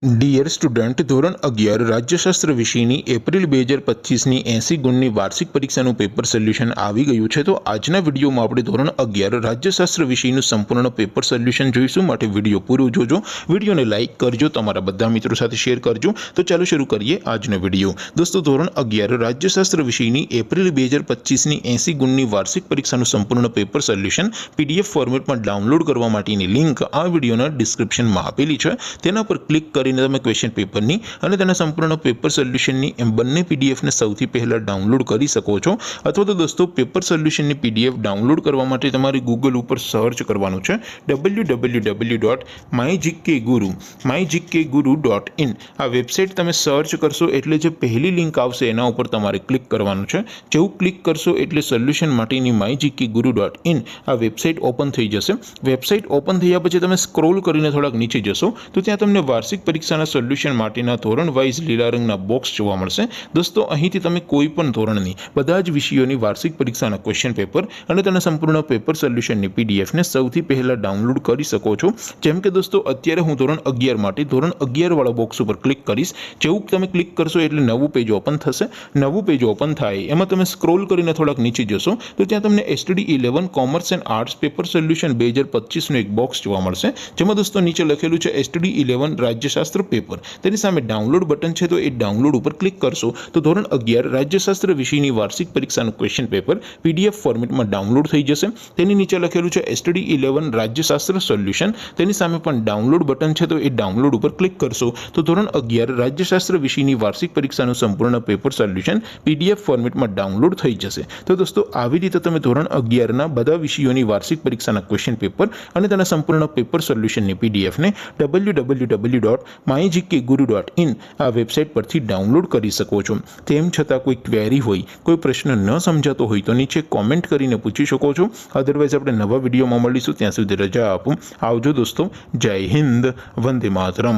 Dear student, ધોરણ 11 રાજ્યશાસ્ત્ર વિષયની April 2025ની 80 ગુણની વાર્ષિક પરીક્ષાનું પેપર સોલ્યુશન આવી ગયું છે। તો આજના વિડીયોમાં આપણે ધોરણ 11 રાજ્યશાસ્ત્ર વિષયનું સંપૂર્ણ પેપર સોલ્યુશન જોઈશું। માટે વિડીયો પૂરો જોજો, વિડીયોને લાઇક કરજો, તમારા બધા મિત્રો સાથે શેર કરજો। તો ચાલો શરૂ કરીએ આજનો વિડીયો। દોસ્તો, ધોરણ 11 રાજ્યશાસ્ત્ર વિષયની એપ્રિલ 2025ની 80 ગુણની વાર્ષિક પરીક્ષાનું સંપૂર્ણ પેપર સોલ્યુશન પીડીએફ ફોર્મેટમાં ડાઉનલોડ કરવા માટેની લિંક આ વિડીયોના ડિસ્ક્રિપ્શનમાં આપેલી છે। તેના પર ક્લિક કરી તમે ક્વેશ્ચન પેપરની અને તેના સંપૂર્ણ પેપર સોલ્યુશનની બંને પીડીએફને સૌથી પહેલા ડાઉનલોડ કરી શકો છો। અથવા તો દોસ્તો, પેપર સોલ્યુશનની પીડીએફ ડાઉનલોડ કરવા માટે તમારે ગૂગલ ઉપર સર્ચ કરવાનું છે www.mygkguru.in। આ વેબસાઇટ તમે સર્ચ કરશો એટલે જે પહેલી લિંક આવશે એના ઉપર તમારે ક્લિક કરવાનું છે। જેવું ક્લિક કરશો એટલે સોલ્યુશન માટેની mygkguru.in આ વેબસાઇટ ઓપન થઈ જશે। વેબસાઇટ ઓપન થયા પછી તમે સ્ક્રોલ કરીને થોડાક નીચે જશો તો ત્યાં તમને વાર્ષિક પરીક્ષાના સોલ્યુશન માટેના ધોરણ વાઇઝ લીલા રંગના બોક્સ જોવા મળશે। દોસ્તો, અહીંથી તમે કોઈ પણ ધોરણની બધા જ વિષયોની વાર્ષિક પરીક્ષાના ક્વેશ્ચન પેપર અને તેના સંપૂર્ણ પેપર સોલ્યુશનની પીડીએફને સૌથી પહેલા ડાઉનલોડ કરી શકો છો। જેમ કે દોસ્તો, અત્યારે હું ધોરણ 11 માટે ધોરણ 11 વાળા બોક્સ ઉપર ક્લિક કરીશ। જેવું તમે ક્લિક કરશો એટલે નવું પેજ ઓપન થશે। નવું પેજ ઓપન થાય એમાં તમે સ્ક્રોલ કરીને થોડાક નીચે જશો તો ત્યાં તમને STD11 commerce and arts paper solution 2025નું એક બોક્સ જોવા મળશે। જેમાં દોસ્તો નીચે લખેલું છે STD11 રાજ્યશાસ્ત્ર પેપર। તેની સામે ડાઉનલોડ બટન છે, તો એ ડાઉનલોડ ઉપર ક્લિક કરશો તો ધોરણ 11 રાજ્યશાસ્ત્ર વિષયની વાર્ષિક પરીક્ષાનું ક્વેશ્ચન પેપર પીડીએફ ફોર્મેટમાં ડાઉનલોડ થઈ જશે। તેની નીચે લખેલું છે STD11 રાજ્યશાસ્ત્ર સોલ્યુશન। તેની સામે પણ ડાઉનલોડ બટન છે, તો એ ડાઉનલોડ ઉપર ક્લિક કરશો તો ધોરણ 11 રાજ્યશાસ્ત્ર વિષયની વાર્ષિક પરીક્ષાનું સંપૂર્ણ પેપર સોલ્યુશન પીડીએફ ફોર્મેટમાં ડાઉનલોડ થઈ જશે। તો દોસ્તો, આવી રીતે તમે ધોરણ 11ના બધા વિષયોની વાર્ષિક પરીક્ષાના ક્વેશ્ચન પેપર અને તેના સંપૂર્ણ પેપર સોલ્યુશનની પીડીએફને www.mygkguru.in આ વેબસાઇટ પરથી ડાઉનલોડ કરી શકો છો। તેમ છતાં કોઈ ક્વેરી હોય, કોઈ પ્રશ્ન ન સમજાતો હોય તો નીચે કોમેન્ટ કરીને પૂછી શકો છો। અધરવાઇઝ આપણે નવા વિડીયોમાં મળીશું, ત્યાં સુધી રજા આપો। આવજો દોસ્તો, જય હિન્દ, વંદે માતરમ।